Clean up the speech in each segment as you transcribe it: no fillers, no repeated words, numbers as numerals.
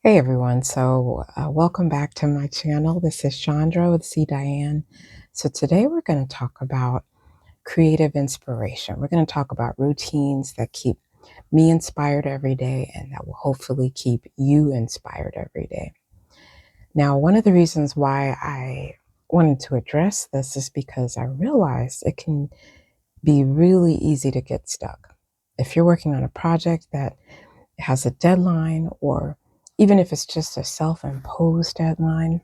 Hey everyone, welcome back to my channel. This is Chandra with C. Diane. So today we're going to talk about creative inspiration. We're going to talk about routines that keep me inspired every day and that will hopefully keep you inspired every day. Now, one of the reasons why I wanted to address this is because I realized it can be really easy to get stuck. If you're working on a project that has a deadline, or even if it's just a self-imposed deadline,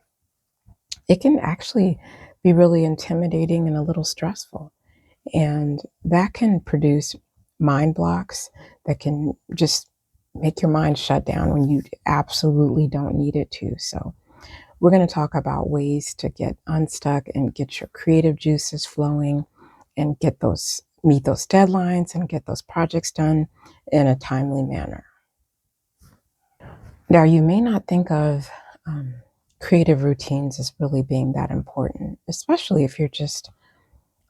it can actually be really intimidating and a little stressful. And that can produce mind blocks that can just make your mind shut down when you absolutely don't need it to. So we're going to talk about ways to get unstuck and get your creative juices flowing and meet those deadlines and get those projects done in a timely manner. Now, you may not think of creative routines as really being that important, especially if you're just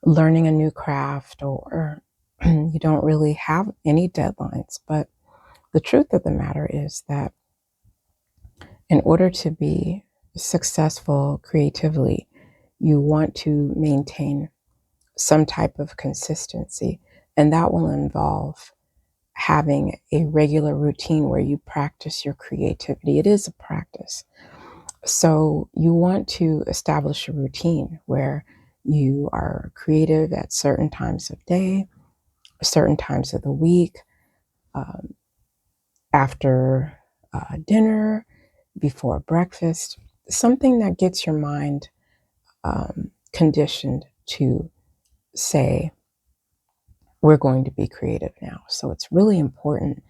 learning a new craft or you don't really have any deadlines. But the truth of the matter is that in order to be successful creatively, you want to maintain some type of consistency, and that will involve having a regular routine where you practice your creativity. It is a practice. So you want to establish a routine where you are creative at certain times of day, certain times of the week, um, after dinner, before breakfast, something that gets your mind conditioned to say, we're going to be creative now. So it's really important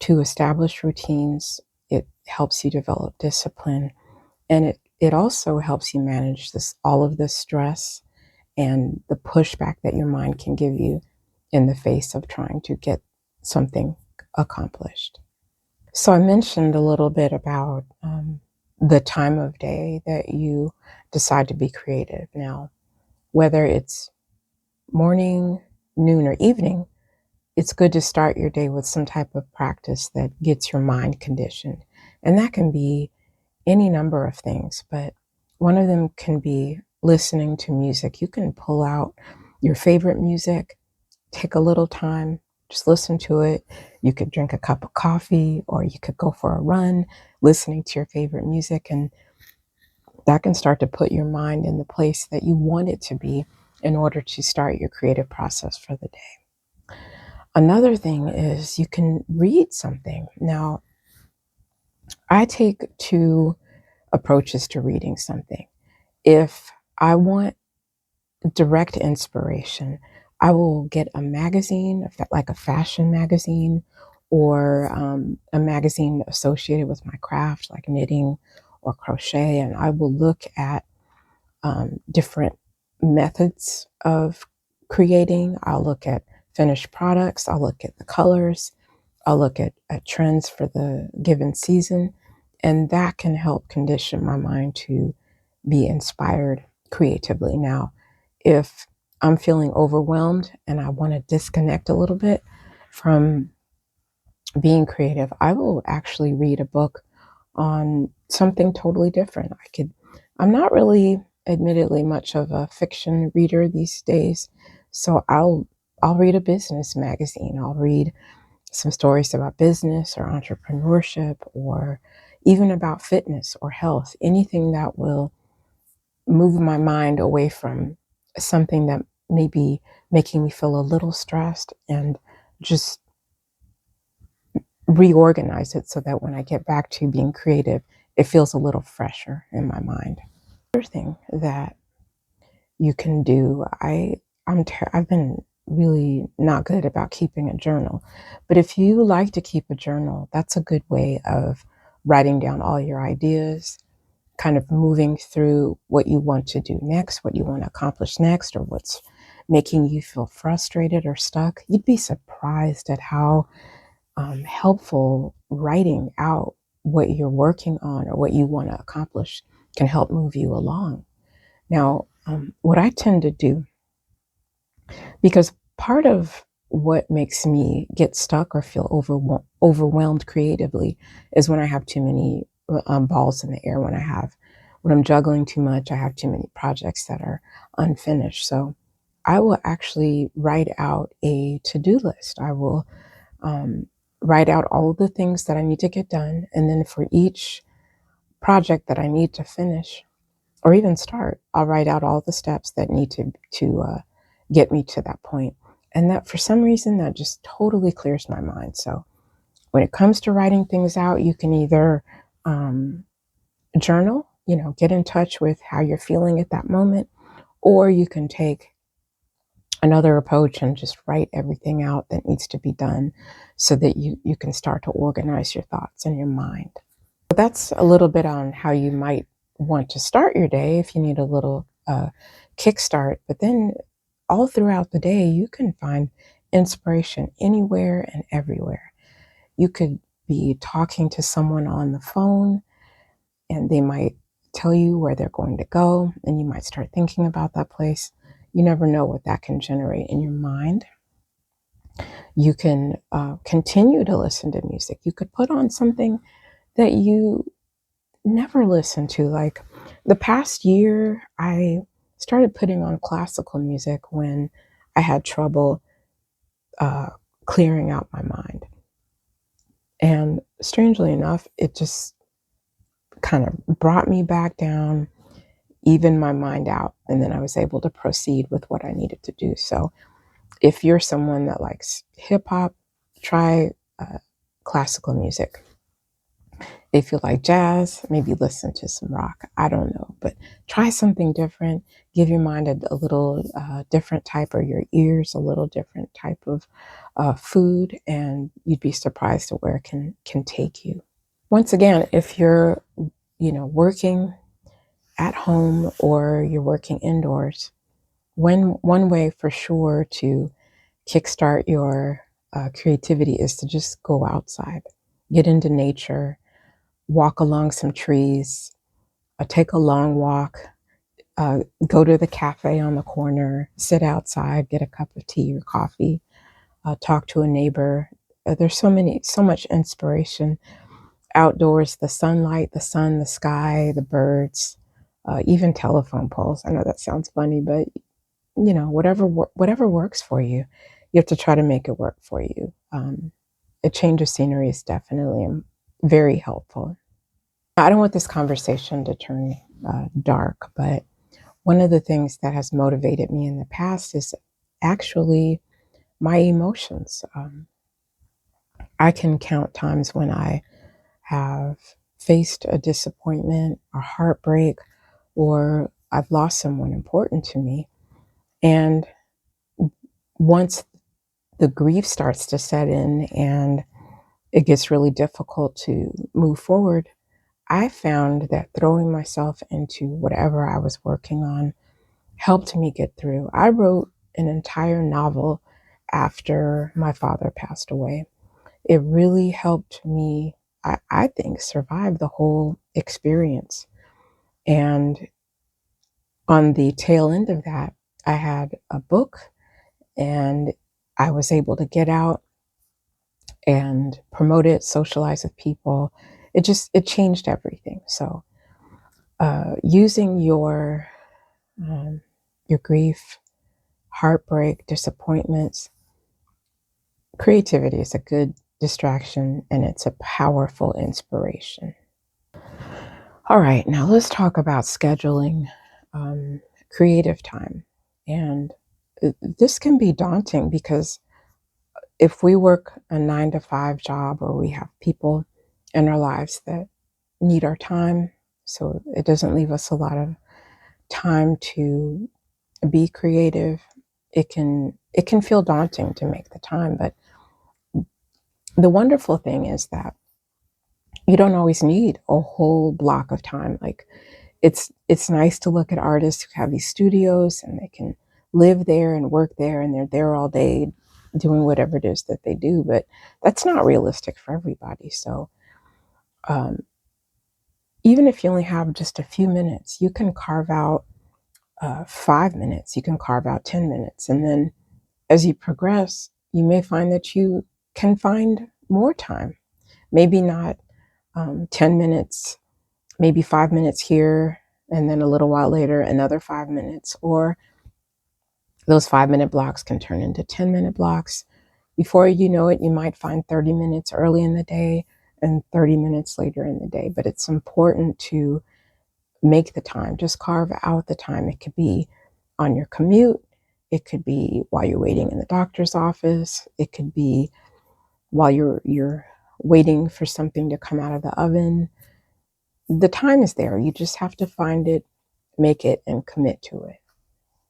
to establish routines. It helps you develop discipline, and it also helps you manage all of this stress and the pushback that your mind can give you in the face of trying to get something accomplished. So I mentioned a little bit about the time of day that you decide to be creative. Now, whether it's morning, noon, or evening, it's good to start your day with some type of practice that gets your mind conditioned. And that can be any number of things, but one of them can be listening to music. You can pull out your favorite music, take a little time, just listen to it. You could drink a cup of coffee, or you could go for a run listening to your favorite music, and that can start to put your mind in the place that you want it to be in order to start your creative process for the day. Another thing is you can read something. Now, I take two approaches to reading something. If I want direct inspiration, I will get a magazine, like a fashion magazine, or a magazine associated with my craft, like knitting or crochet, and I will look at different methods of creating. I'll look at finished products, I'll look at the colors, I'll look at trends for the given season, and that can help condition my mind to be inspired creatively. Now, if I'm feeling overwhelmed and I want to disconnect a little bit from being creative, I will actually read a book on something totally different. I'm not really, admittedly, much of a fiction reader these days, so I'll read a business magazine. I'll read some stories about business or entrepreneurship, or even about fitness or health, anything that will move my mind away from something that may be making me feel a little stressed, and just reorganize it so that when I get back to being creative, it feels a little fresher in my mind. Another thing that you can do, I've been really not good about keeping a journal, but if you like to keep a journal, that's a good way of writing down all your ideas, kind of moving through what you want to do next, what you want to accomplish next, or what's making you feel frustrated or stuck. You'd be surprised at how helpful writing out what you're working on or what you want to accomplish can help move you along. Now, what I tend to do, because part of what makes me get stuck or feel overwhelmed creatively is when I have too many balls in the air when I'm juggling too much. I have too many projects that are unfinished. So I will actually write out a to-do list. I will um, write out all of the things that I need to get done, and then for each project that I need to finish or even start, I'll write out all the steps that need to get me to that point. And that, for some reason, that just totally clears my mind. So when it comes to writing things out, you can either um, journal, get in touch with how you're feeling at that moment, or you can take another approach and just write everything out that needs to be done so that you can start to organize your thoughts and your mind. So that's a little bit on how you might want to start your day if you need a little kickstart. But then all throughout the day, you can find inspiration anywhere and everywhere. You could be talking to someone on the phone and they might tell you where they're going to go, and you might start thinking about that place. You never know what that can generate in your mind. You can continue to listen to music. You could put on something that you never listen to. Like the past year, I started putting on classical music when I had trouble uh, clearing out my mind. And strangely enough, it just kind of brought me back down, even my mind out, and then I was able to proceed with what I needed to do. So if you're someone that likes hip hop, try classical music. If you like jazz, maybe listen to some rock. I don't know, but try something different. Give your mind a little different type, or your ears a little different type of food, and you'd be surprised at where it can take you. Once again, if you're working at home or you're working indoors, one way for sure to kickstart your creativity is to just go outside, get into nature, walk along some trees, take a long walk, go to the cafe on the corner, sit outside, get a cup of tea or coffee, talk to a neighbor. There's so much inspiration outdoors, the sunlight, the sun, the sky, the birds, even telephone poles. I know that sounds funny, but whatever works for you, you have to try to make it work for you. A change of scenery is definitely very helpful. I don't want this conversation to turn dark, but one of the things that has motivated me in the past is actually my emotions. I can count times when I have faced a disappointment, a heartbreak, or I've lost someone important to me. And once the grief starts to set in and it gets really difficult to move forward, I found that throwing myself into whatever I was working on helped me get through. I wrote an entire novel after my father passed away. It really helped me, I think, survive the whole experience. And on the tail end of that, I had a book, and I was able to get out and promote it, socialize with people. It changed everything. So using your grief, heartbreak, disappointments, creativity is a good distraction, and it's a powerful inspiration. All right, now let's talk about scheduling creative time. And this can be daunting because if we work a 9 to 5 job, or we have people in our lives that need our time, so it doesn't leave us a lot of time to be creative, it can feel daunting to make the time. But the wonderful thing is that you don't always need a whole block of time. Like it's nice to look at artists who have these studios and they can live there and work there, and they're there all day doing whatever it is that they do, but that's not realistic for everybody. So um, even if you only have just a few minutes, you can carve out 5 minutes, you can carve out 10 minutes, and then as you progress, you may find that you can find more time. Maybe not 10 minutes, maybe 5 minutes here, and then a little while later, another 5 minutes. Or those 5 minute blocks can turn into 10-minute blocks. Before you know it, you might find 30 minutes early in the day and 30 minutes later in the day. But it's important to make the time, just carve out the time. It could be on your commute, it could be while you're waiting in the doctor's office, it could be while you're waiting for something to come out of the oven. The time is there. You just have to find it, make it, and commit to it.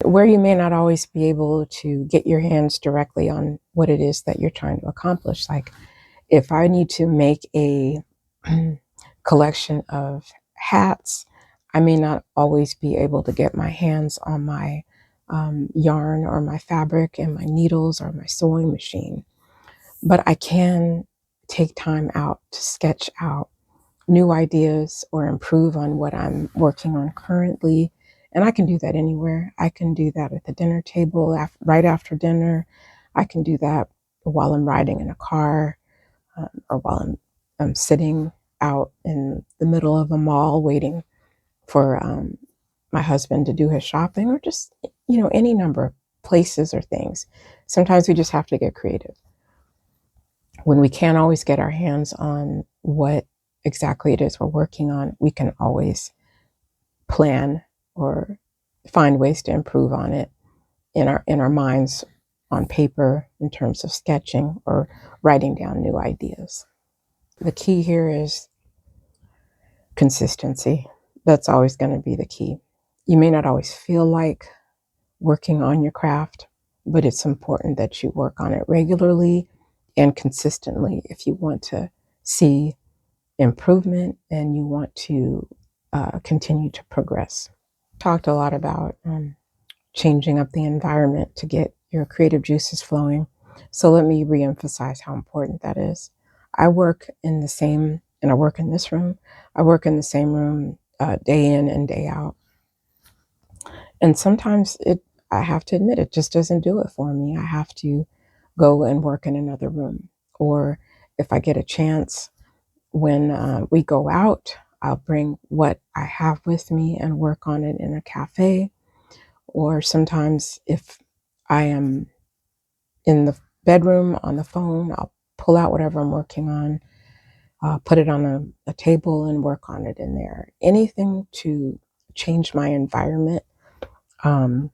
Where you may not always be able to get your hands directly on what it is that you're trying to accomplish. Like if I need to make a collection of hats, I may not always be able to get my hands on my yarn or my fabric and my needles or my sewing machine. But I can take time out to sketch out new ideas or improve on what I'm working on currently. And I can do that anywhere. I can do that at the dinner table, right after dinner. I can do that while I'm riding in a car, or while I'm sitting out in the middle of a mall waiting for my husband to do his shopping, or just, any number of places or things. Sometimes we just have to get creative. When we can't always get our hands on what exactly it is we're working on, we can always plan or find ways to improve on it in our minds, on paper, in terms of sketching or writing down new ideas. The key here is consistency. That's always going to be the key. You may not always feel like working on your craft, but it's important that you work on it regularly and consistently if you want to see improvement and you want to continue to progress. Talked a lot about changing up the environment to get your creative juices flowing. So let me reemphasize how important that is. I work in the same, and I work in this room, I work in the same room day in and day out. And sometimes I have to admit, it just doesn't do it for me. I have to go and work in another room. Or if I get a chance, when we go out, I'll bring what I have with me and work on it in a cafe. Or sometimes if I am in the bedroom on the phone, I'll pull out whatever I'm working on, put it on a table and work on it in there. Anything to change my environment, um,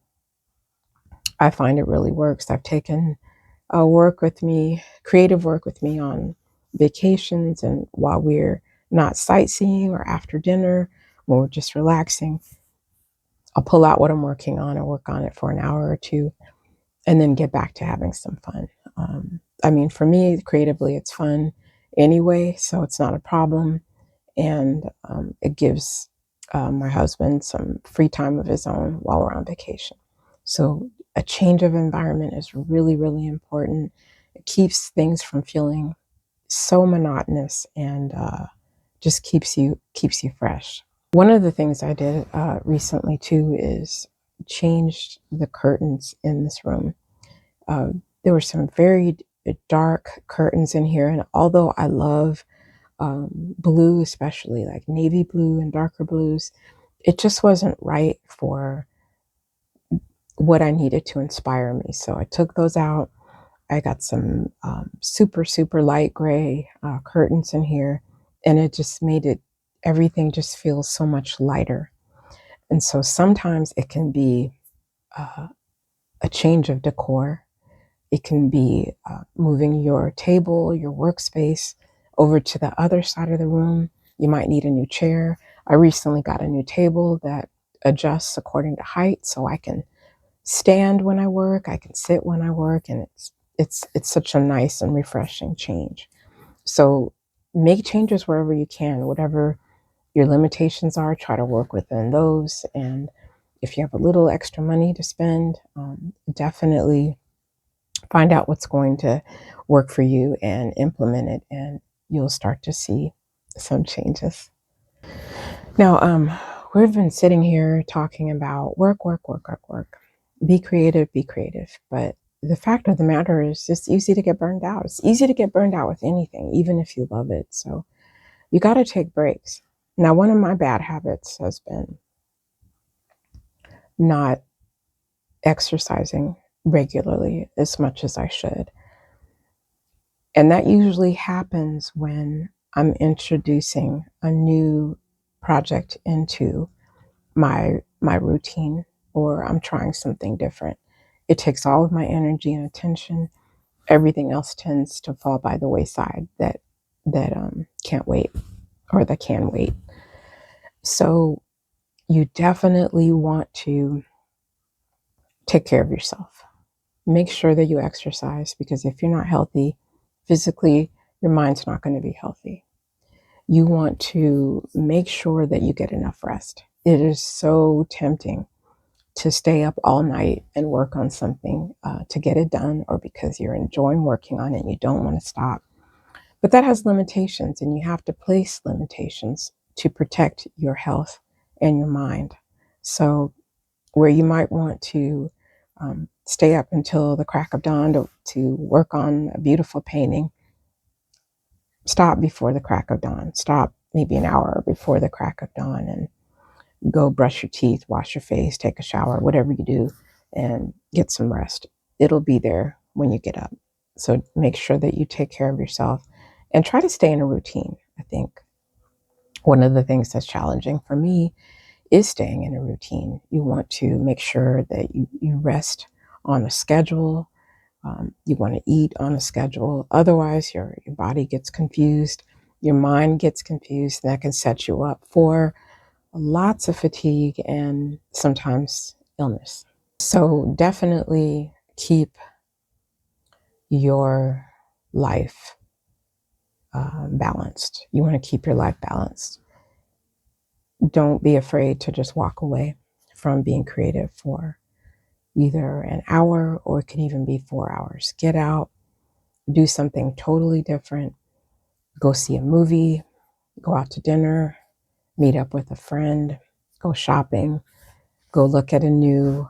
I find it really works. I've taken creative work with me on vacations, and while we're not sightseeing or after dinner, when we're just relaxing, I'll pull out what I'm working on and work on it for an hour or two, and then get back to having some fun. I mean, for me, creatively, it's fun anyway, so it's not a problem. And it gives my husband some free time of his own while we're on vacation. So a change of environment is really, really important. It keeps things from feeling so monotonous, and just keeps you fresh. One of the things I did recently too is changed the curtains in this room. There were some very dark curtains in here, and although I love blue, especially like navy blue and darker blues, it just wasn't right for what I needed to inspire me. So I took those out. I got some super, super light gray curtains in here, and it just made everything just feel so much lighter. And so sometimes it can be uh, a change of decor. It can be moving your table, your workspace over to the other side of the room. You might need a new chair. I recently got a new table that adjusts according to height, so I can stand when I work, I can sit when I work, and it's such a nice and refreshing change. So make changes wherever you can, whatever your limitations are, try to work within those. And if you have a little extra money to spend, definitely find out what's going to work for you and implement it, and you'll start to see some changes. Now, we've been sitting here talking about work, work, work, work, work. Be creative, be creative. But the fact of the matter is, it's easy to get burned out. It's easy to get burned out with anything, even if you love it. So You got to take breaks. Now, one of my bad habits has been not exercising regularly as much as I should. And that usually happens when I'm introducing a new project into my routine, or I'm trying something different. It takes all of my energy and attention. Everything else tends to fall by the wayside that can't wait, or that can wait. So you definitely want to take care of yourself. Make sure that you exercise, because if you're not healthy physically, your mind's not going to be healthy. You want to make sure that you get enough rest. It is so tempting to stay up all night and work on something to get it done, or because you're enjoying working on it and you don't want to stop. But that has limitations, and you have to place limitations to protect your health and your mind. So, where you might want to stay up until the crack of dawn to work on a beautiful painting, stop before the crack of dawn. Stop maybe an hour before the crack of dawn and go brush your teeth, wash your face, take a shower, whatever you do, and get some rest. It'll be there when you get up. So make sure that you take care of yourself and try to stay in a routine. I think one of the things that's challenging for me is staying in a routine. You want to make sure that you rest on a schedule. You want to eat on a schedule. Otherwise, your body gets confused, your mind gets confused, and that can set you up for lots of fatigue and sometimes illness. So definitely keep your life balanced. You want to keep your life balanced. Don't be afraid to just walk away from being creative for either an hour, or it could even be 4 hours. Get out, do something totally different. Go see a movie, go out to dinner, meet up with a friend, go shopping, go look at a new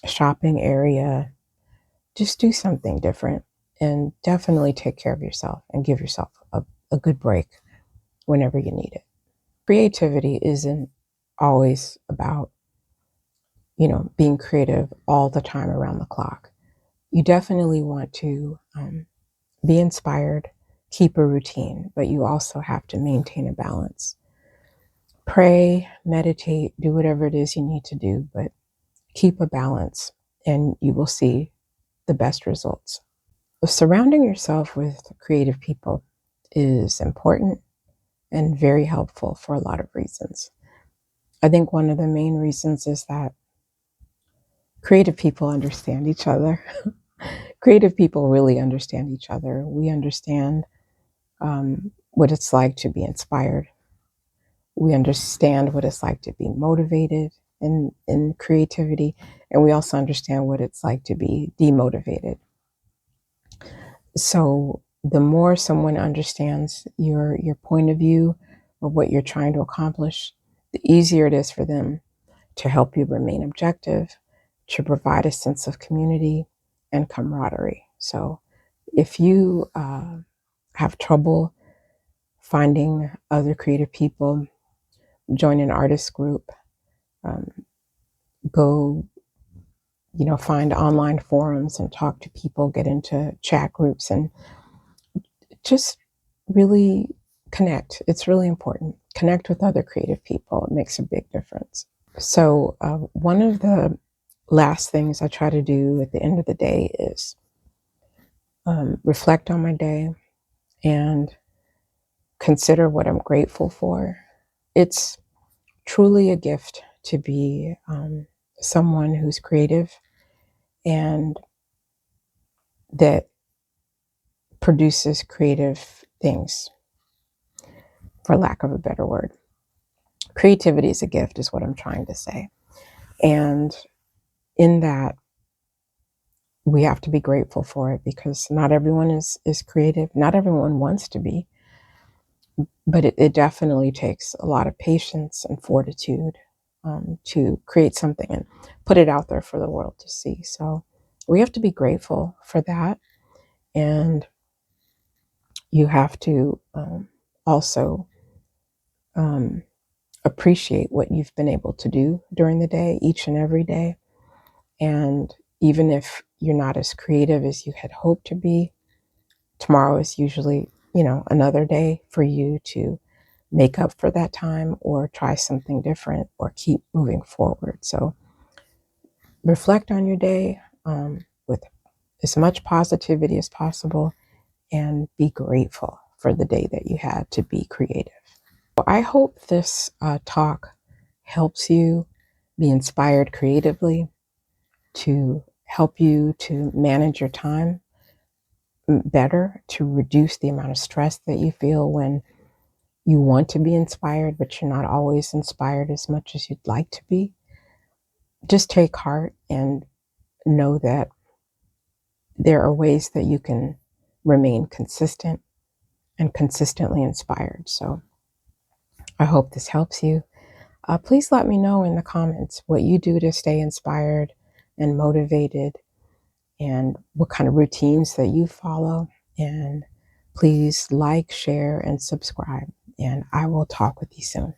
shopping area. Just do something different, and definitely take care of yourself and give yourself a good break whenever you need it. Creativity isn't always about, being creative all the time around the clock. You definitely want to be inspired, keep a routine, but you also have to maintain a balance. Pray, meditate, do whatever it is you need to do, but keep a balance and you will see the best results. Surrounding yourself with creative people is important and very helpful for a lot of reasons. I think one of the main reasons is that creative people understand each other. Creative people really understand each other. We understand what it's like to be inspired. We understand what it's like to be motivated in creativity. And we also understand what it's like to be demotivated. So the more someone understands your point of view or what you're trying to accomplish, the easier it is for them to help you remain objective, to provide a sense of community and camaraderie. So if you have trouble finding other creative people, join an artist group, um, go, find online forums and talk to people, get into chat groups, and just really connect. It's really important. Connect with other creative people. It makes a big difference. So one of the last things I try to do at the end of the day is reflect on my day and consider what I'm grateful for. It's truly a gift to be someone who's creative and that produces creative things, for lack of a better word. Creativity is a gift, is what I'm trying to say. And in that, we have to be grateful for it, because not everyone is creative. Not everyone wants to be, but it definitely takes a lot of patience and fortitude to create something and put it out there for the world to see. So we have to be grateful for that. And you have to also um, appreciate what you've been able to do during the day, each and every day. And even if you're not as creative as you had hoped to be, tomorrow is usually, another day for you to make up for that time or try something different or keep moving forward. So reflect on your day with as much positivity as possible and be grateful for the day that you had to be creative. Well, I hope this talk helps you be inspired creatively, to help you to manage your time better, to reduce the amount of stress that you feel when you want to be inspired, but you're not always inspired as much as you'd like to be. Just take heart and know that there are ways that you can remain consistent and consistently inspired. So I hope this helps you. Please let me know in the comments what you do to stay inspired and motivated and what kind of routines that you follow. And please like, share, and subscribe. And I will talk with you soon.